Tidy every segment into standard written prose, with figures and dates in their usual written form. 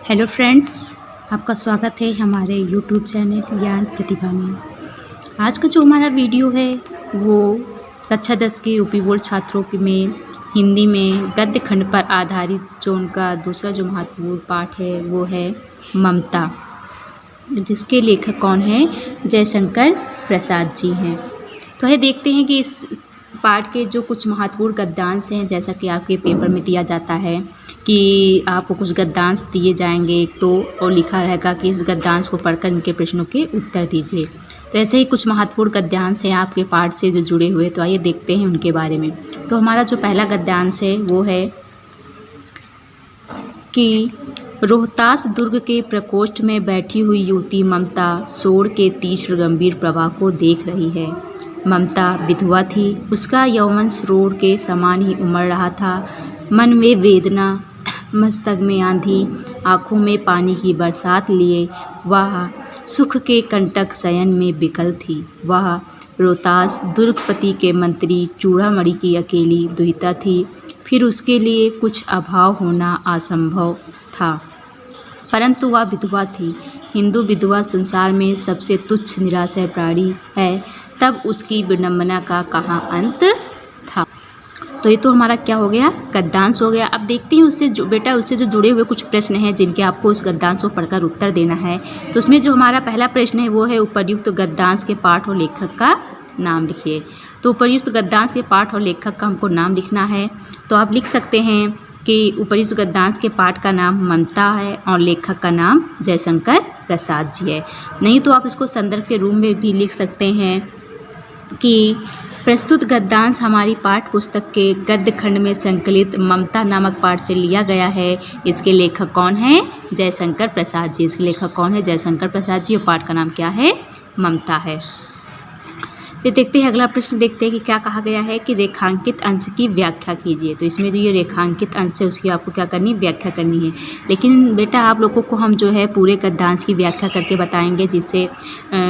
Hello friends, आपका स्वागत है हमारे यूट्यूब चैनल ज्ञान प्रतिभा में। आज का जो हमारा वीडियो है वो कक्षा 10 के यूपी बोर्ड छात्रों में हिंदी में गद्य खंड पर आधारित जो उनका दूसरा जो महत्वपूर्ण पाठ है वो है ममता, जिसके लेखक कौन है? जयशंकर प्रसाद जी हैं। तो ये देखते हैं कि इस पाठ के जो कुछ महत्वपूर्ण गद्यांश हैं, जैसा कि आपके पेपर में दिया जाता है कि आपको कुछ गद्यांश दिए जाएंगे तो और लिखा रहेगा कि इस गद्यांश को पढ़कर इनके प्रश्नों के उत्तर दीजिए। तो ऐसे ही कुछ महत्वपूर्ण गद्यांश हैं आपके पाठ से जो जुड़े हुए, तो आइए देखते हैं उनके बारे में। तो हमारा जो पहला गद्यांश है वो है कि रोहतास दुर्ग के प्रकोष्ठ में बैठी हुई युवती ममता शोर के तीव्र गंभीर प्रवाह को देख रही है। ममता विधवा थी, उसका यौवन शोर के समान ही उमड़ रहा था। मन में वेदना, मस्तक में आंधी, आँखों में पानी की बरसात लिए वह सुख के कंटक शयन में विकल थी। वह रोहतास दुर्गपति के मंत्री चूड़ामणि की अकेली दुहिता थी। फिर उसके लिए कुछ अभाव होना असंभव था, परंतु वह विधवा थी। हिंदू विधवा संसार में सबसे तुच्छ निराशय प्राणी है, तब उसकी विडंबना का कहाँ अंत था। तो ये तो हमारा क्या हो गया? गद्यांश हो गया। अब देखते हैं उससे जो जुड़े हुए कुछ प्रश्न हैं जिनके आपको उस गद्यांश को पढ़कर उत्तर देना है। तो उसमें जो हमारा पहला प्रश्न है वो है उपर्युक्त गद्यांश के पाठ और लेखक का नाम लिखिए। तो उपर्युक्त गद्यांश के पाठ और लेखक का हमको नाम लिखना है। तो आप लिख सकते हैं कि उपर्युक्त गद्यांश के पाठ का नाम ममता है और लेखक का नाम जयशंकर प्रसाद जी है। नहीं तो आप इसको संदर्भ के रूप में भी लिख सकते हैं कि प्रस्तुत गद्यांश हमारी पाठ पुस्तक के गद्य खंड में संकलित ममता नामक पाठ से लिया गया है। इसके लेखक कौन है? जयशंकर प्रसाद जी। इसके लेखक कौन है? जयशंकर प्रसाद जी। और पाठ का नाम क्या है? ममता है। फिर देखते हैं अगला प्रश्न, देखते हैं कि क्या कहा गया है कि रेखांकित अंश की व्याख्या कीजिए। तो इसमें जो ये रेखांकित अंश है उसकी आपको क्या करनी? व्याख्या करनी है। लेकिन बेटा आप लोगों को हम जो है पूरे गद्यांश की व्याख्या करके बताएंगे, जिससे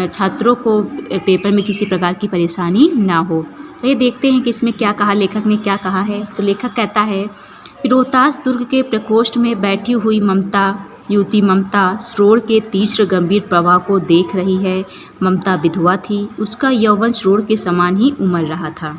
छात्रों को पेपर में किसी प्रकार की परेशानी ना हो। तो ये देखते हैं कि इसमें क्या कहा, लेखक ने क्या कहा है। तो लेखक कहता है कि रोहतास दुर्ग के प्रकोष्ठ में बैठी हुई युवती ममता शोर के तीव्र गंभीर प्रवाह को देख रही है। ममता विधवा थी, उसका यौवन शोर के समान ही उमड़ रहा था।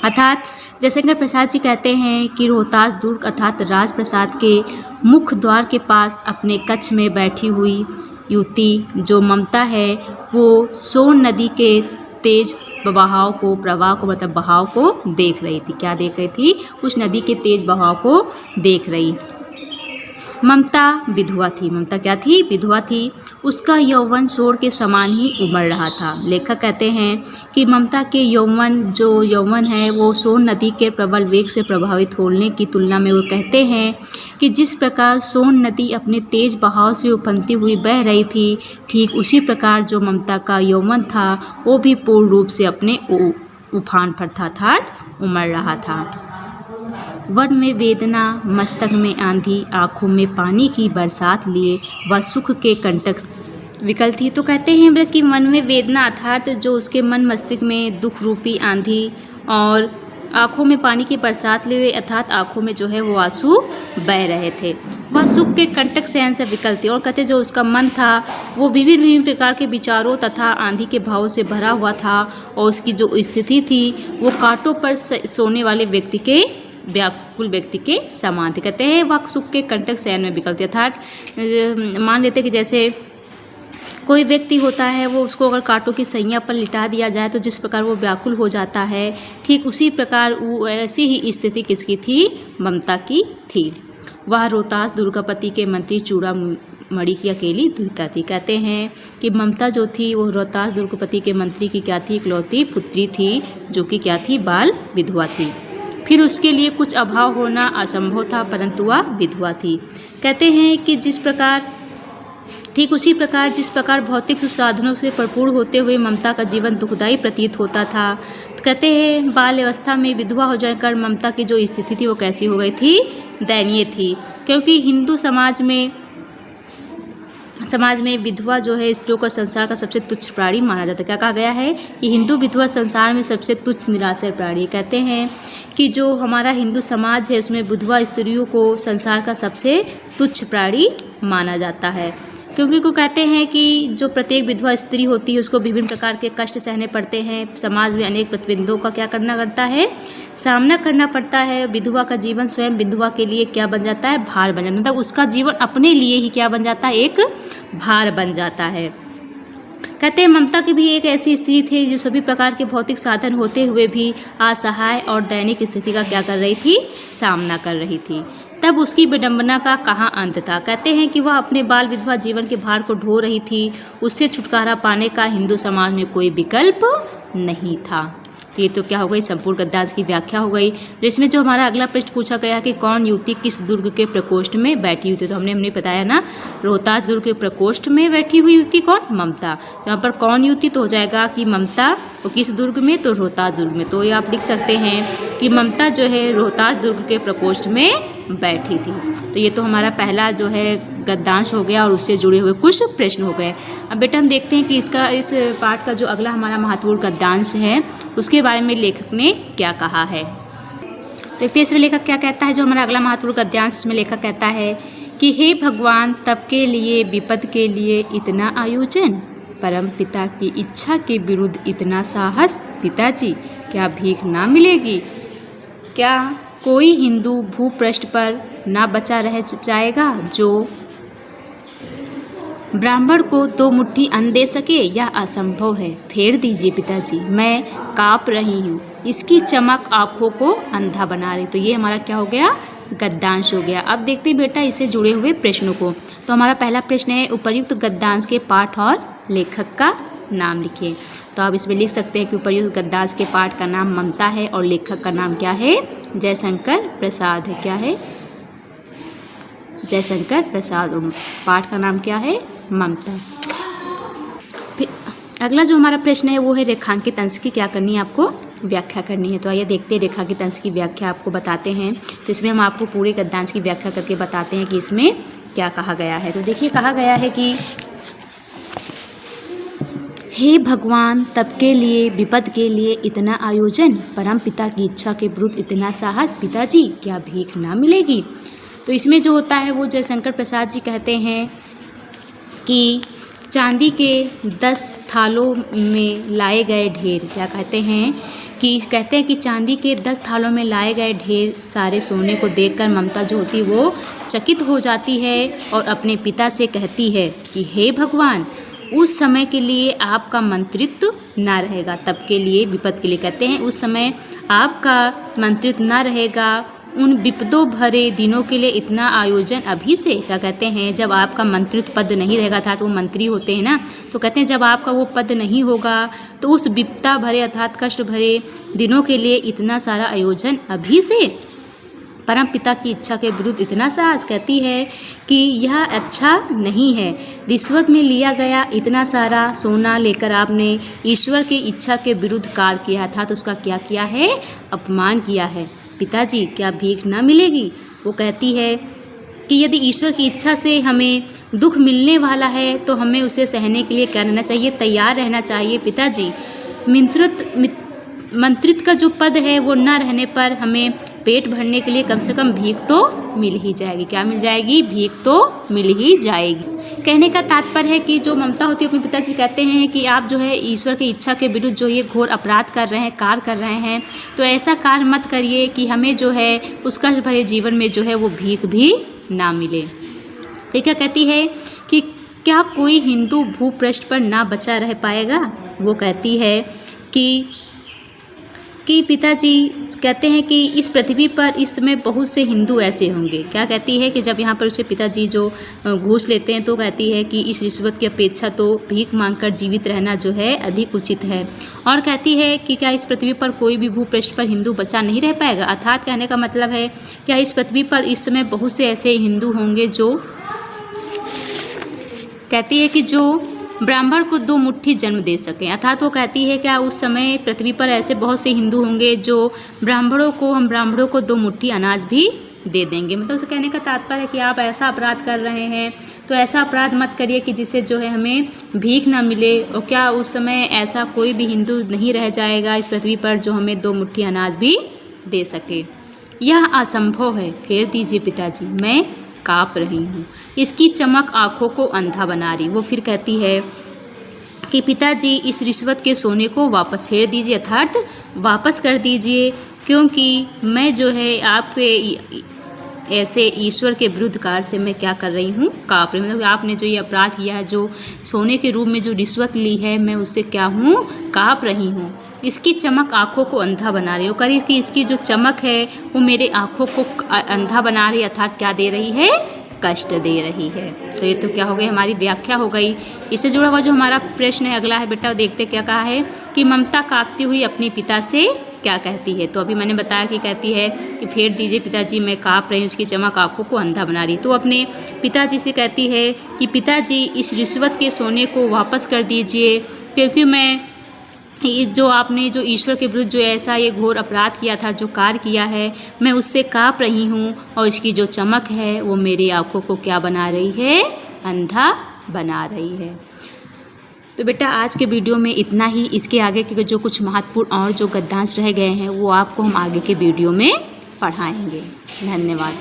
अर्थात जयशंकर प्रसाद जी कहते हैं कि रोहतास दुर्ग अर्थात राजप्रसाद के मुख्य द्वार के पास अपने कक्ष में बैठी हुई युवती जो ममता है वो सोन नदी के तेज प्रवाह को देख रही थी। क्या देख रही थी? उस नदी के तेज बहाव को देख रही। ममता विधवा थी। ममता क्या थी? विधवा थी। उसका यौवन शोर के समान ही उमड़ रहा था। लेखक कहते हैं कि ममता के यौवन है वो सोन नदी के प्रबल वेग से प्रभावित होने की तुलना में वो कहते हैं कि जिस प्रकार सोन नदी अपने तेज बहाव से उफनती हुई बह रही थी, ठीक उसी प्रकार जो ममता का यौवन था वो भी पूर्ण रूप से अपने उफान पर था, अर्थात उमड़ रहा था। वन में वेदना, मस्तक में आंधी, आँखों में पानी की बरसात लिए वह सुख के कंटक विकल थी। तो कहते हैं कि मन में वेदना अर्थात जो उसके मन मस्तिष्क में दुख रूपी आंधी और आँखों में पानी की बरसात लिए अर्थात आँखों में जो है वो आंसू बह रहे थे। वह सुख के कंटक शयन से विकल थी। और कहते जो उसका मन था वो विभिन्न प्रकार के विचारों तथा आंधी के भाव से भरा हुआ था और उसकी जो स्थिति थी वो कांटों पर सोने वाले व्याकुल व्यक्ति के समान थे। कहते हैं वह सुख के कंटक शयन में विकल थी। अर्थात मान लेते कि जैसे कोई व्यक्ति होता है वो उसको अगर कांटों की सैया पर लिटा दिया जाए तो जिस प्रकार वो व्याकुल हो जाता है, ठीक उसी प्रकार ऐसी ही स्थिति किसकी थी? ममता की थी। वह रोहतास दुर्गपति के मंत्री चूड़ामणि की अकेली दुहिता थी। कहते हैं कि ममता जो थी वो रोहतास दुर्गपति के मंत्री की क्या थी? इकलौती पुत्री थी, जो कि क्या थी? बाल विधवा थी। फिर उसके लिए कुछ अभाव होना असंभव था, परंतु वह विधवा थी। कहते हैं कि ठीक उसी प्रकार जिस प्रकार भौतिक साधनों से भरपूर होते हुए ममता का जीवन दुखदायी प्रतीत होता था। तो कहते हैं बाल अवस्था में विधवा हो जाकर ममता की जो स्थिति थी वो कैसी हो गई थी? दयनीय थी। क्योंकि हिंदू समाज में समाज में विधवा जो है स्त्रियों का संसार का सबसे तुच्छ प्राणी माना जाता है। क्या कहा गया है कि हिंदू विधवा संसार में सबसे तुच्छ निराश्रय प्राणी। कहते हैं कि जो हमारा हिंदू समाज है उसमें विधवा स्त्रियों को संसार का सबसे तुच्छ प्राणी माना जाता है, क्योंकि को कहते हैं कि जो प्रत्येक विधवा स्त्री होती है उसको विभिन्न प्रकार के कष्ट सहने पड़ते हैं। समाज में अनेक प्रतिबंधों का क्या करना पड़ता है, सामना करना पड़ता है। विधवा का जीवन स्वयं विधवा के लिए क्या बन जाता है, भार बन जाता है। उसका जीवन अपने लिए ही क्या बन जाता है, एक भार बन जाता है। कहते हैं ममता की भी एक ऐसी स्त्री थी जो सभी प्रकार के भौतिक साधन होते हुए भी असहाय और दैनिक स्थिति का क्या कर रही थी, सामना कर रही थी। तब उसकी विडंबना का कहाँ अंत था। कहते हैं कि वह अपने बाल विधवा जीवन के भार को ढो रही थी। उससे छुटकारा पाने का हिंदू समाज में कोई विकल्प नहीं था। तो ये तो क्या हो गई, संपूर्ण गद्यांश की व्याख्या हो गई। जिसमें जो हमारा अगला प्रश्न पूछा गया कि कौन युवती किस दुर्ग के प्रकोष्ठ में बैठी हुई थी, तो हमने बताया ना, रोहतास दुर्ग के प्रकोष्ठ में बैठी हुई युवती कौन, ममता। तो यहाँ पर कौन युवती, तो हो जाएगा कि ममता, और किस दुर्ग में, तो रोहतास दुर्ग में। तो ये आप लिख सकते हैं कि ममता जो है रोहतास दुर्ग के प्रकोष्ठ में बैठी थी। तो ये तो हमारा पहला जो है गद्यांश हो गया और उससे जुड़े हुए कुछ प्रश्न हो गए। अब बेटा हम देखते हैं कि इस पाठ का जो अगला हमारा महत्वपूर्ण गद्यांश है उसके बारे में लेखक ने क्या कहा है। देखते हैं इसमें लेखक क्या कहता है। जो हमारा अगला महत्वपूर्ण गद्यांश उसमें लेखक कहता है कि हे भगवान, तब के लिए विपद के लिए इतना आयोजन, परम पिता की इच्छा के विरुद्ध इतना साहस, पिताजी क्या भीख ना मिलेगी। क्या कोई हिंदू भूपृष्ठ पर ना बचा रह जाएगा जो ब्राह्मण को 2 मुट्ठी अन्न दे सके, यह असंभव है। फेर दीजिए पिताजी, मैं काँप रही हूँ, इसकी चमक आँखों को अंधा बना रही। तो ये हमारा क्या हो गया, गद्यांश हो गया। अब देखते हैं बेटा इससे जुड़े हुए प्रश्नों को। तो हमारा पहला प्रश्न है, उपर्युक्त गद्यांश के पाठ और लेखक का नाम लिखिए। तो आप इसमें लिख सकते हैं कि उपर्युक्त गद्यांश के पाठ का नाम ममता है और लेखक का नाम क्या है, जयशंकर प्रसाद है। क्या है, जयशंकर प्रसाद। और पाठ का नाम क्या है, ममता। फिर अगला जो हमारा प्रश्न है वो है रेखांकित अंश की क्या करनी है, आपको व्याख्या करनी है। तो आइए देखते हैं रेखांकित अंश की व्याख्या आपको बताते हैं। तो इसमें हम आपको पूरे गद्यांश की व्याख्या करके बताते हैं कि इसमें क्या कहा गया है। तो देखिए कहा गया है कि हे भगवान, तब के लिए विपद के लिए इतना आयोजन, परम पिता की इच्छा के विरुद्ध इतना साहस, पिताजी क्या भीख ना मिलेगी। तो इसमें जो होता है वो जयशंकर प्रसाद जी कहते हैं कि चांदी के 10 थालों में लाए गए ढेर, क्या कहते हैं कि चांदी के 10 थालों में लाए गए ढेर सारे सोने को देखकर ममता जो होती वो चकित हो जाती है और अपने पिता से कहती है कि हे भगवान, उस समय के लिए आपका मंत्रित्व ना रहेगा। तब के लिए विपद के लिए कहते हैं उस समय आपका मंत्रित्व ना रहेगा, उन विपदों भरे दिनों के लिए इतना आयोजन अभी से। क्या कहते हैं, जब आपका मंत्रित्व पद नहीं रहेगा था, तो वो मंत्री होते हैं ना, तो कहते हैं जब आपका वो पद नहीं होगा तो उस विपदा भरे अर्थात कष्ट भरे दिनों के लिए इतना सारा आयोजन अभी से। परम पिता की इच्छा के विरुद्ध इतना साहस, कहती है कि यह अच्छा नहीं है। रिश्वत में लिया गया इतना सारा सोना लेकर आपने ईश्वर की इच्छा के विरुद्ध कार्य किया था, तो उसका क्या किया है, अपमान किया है। पिताजी क्या भीख ना मिलेगी। वो कहती है कि यदि ईश्वर की इच्छा से हमें दुख मिलने वाला है तो हमें उसे सहने के लिए क्या रहना चाहिए, तैयार रहना चाहिए। पिताजी मंत्रित्व का जो पद है वो ना रहने पर हमें पेट भरने के लिए कम से कम भीख तो मिल ही जाएगी। क्या मिल जाएगी, भीख तो मिल ही जाएगी। कहने का तात्पर्य है कि जो ममता होती है अपने पिताजी कहते हैं कि आप जो है ईश्वर की इच्छा के विरुद्ध जो ये घोर अपराध कर रहे हैं, कार्य कर रहे हैं, तो ऐसा कार्य मत करिए कि हमें जो है उस कष्ट भरे जीवन में जो है वो भीख भी ना मिले। फिर क्या कहती है कि क्या कोई हिंदू भूपृष्ठ पर ना बचा रह पाएगा। वो कहती है कि पिताजी कहते हैं कि इस पृथ्वी पर इस समय बहुत से हिंदू ऐसे होंगे। क्या कहती है कि जब यहाँ पर उसके पिताजी जो घूस लेते हैं तो कहती है कि इस रिश्वत की अपेक्षा तो भीख मांगकर जीवित रहना जो है अधिक उचित है। और कहती है कि क्या इस पृथ्वी पर कोई भी भूपृष्ठ पर हिंदू बचा नहीं रह पाएगा। अर्थात कहने का मतलब है क्या इस पृथ्वी पर इस समय बहुत से ऐसे हिंदू होंगे जो, कहती है कि जो ब्राह्मण को 2 मुट्ठी जन्म दे सकें। अर्थात वो कहती है क्या उस समय पृथ्वी पर ऐसे बहुत से हिंदू होंगे जो हम ब्राह्मणों को 2 मुट्ठी अनाज भी दे देंगे। मतलब उसे कहने का तात्पर्य है कि आप ऐसा अपराध कर रहे हैं तो ऐसा अपराध मत करिए कि जिससे जो है हमें भीख ना मिले। और क्या उस समय ऐसा कोई भी हिंदू नहीं रह जाएगा इस पृथ्वी पर जो हमें 2 मुट्ठी अनाज भी दे सके। यह असंभव है, फेर दीजिए पिताजी, मैं काँप रही हूँ। इसकी चमक आँखों को अंधा बना रही। वो फिर कहती है कि पिताजी इस रिश्वत के सोने को वापस फेर दीजिए, अर्थात वापस कर दीजिए, क्योंकि मैं जो है आपके ऐसे ईश्वर के विरुद्ध कार्य से मैं क्या कर रही हूँ, काँप रही हूँ। मतलब आपने जो ये अपराध किया है, जो सोने के रूप में जो रिश्वत ली है, मैं उससे क्या हूँ, काँप रही हूँ। इसकी चमक आँखों को अंधा बना रही है। वो कह रही है कि इसकी जो चमक है वो मेरे आँखों को अंधा बना रही है, अर्थात क्या दे रही है, कष्ट दे रही है। तो ये तो क्या हो गई, हमारी व्याख्या हो गई। इससे जुड़ा हुआ जो हमारा प्रश्न है अगला है बेटा, देखते क्या कहा है कि ममता काँपती हुई अपने पिता से क्या कहती है। तो अभी मैंने बताया कि कहती है कि फेर दीजिए पिताजी, मैं काँप रही हूँ, उसकी चमक आँखों को अंधा बना रही। तो अपने पिताजी से कहती है कि पिताजी इस रिश्वत के सोने को वापस कर दीजिए, क्योंकि मैं ये जो आपने जो ईश्वर के विरुद्ध जो ऐसा ये घोर अपराध किया था, जो कार्य किया है, मैं उससे काँप रही हूँ। और इसकी जो चमक है वो मेरी आँखों को क्या बना रही है, अंधा बना रही है। तो बेटा आज के वीडियो में इतना ही। इसके आगे के जो कुछ महत्वपूर्ण और जो गद्यांश रह गए हैं वो आपको हम आगे के वीडियो में पढ़ाएंगे। धन्यवाद।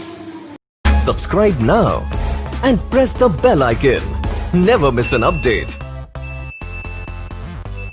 Subscribe now and press the bell icon. Never miss an update.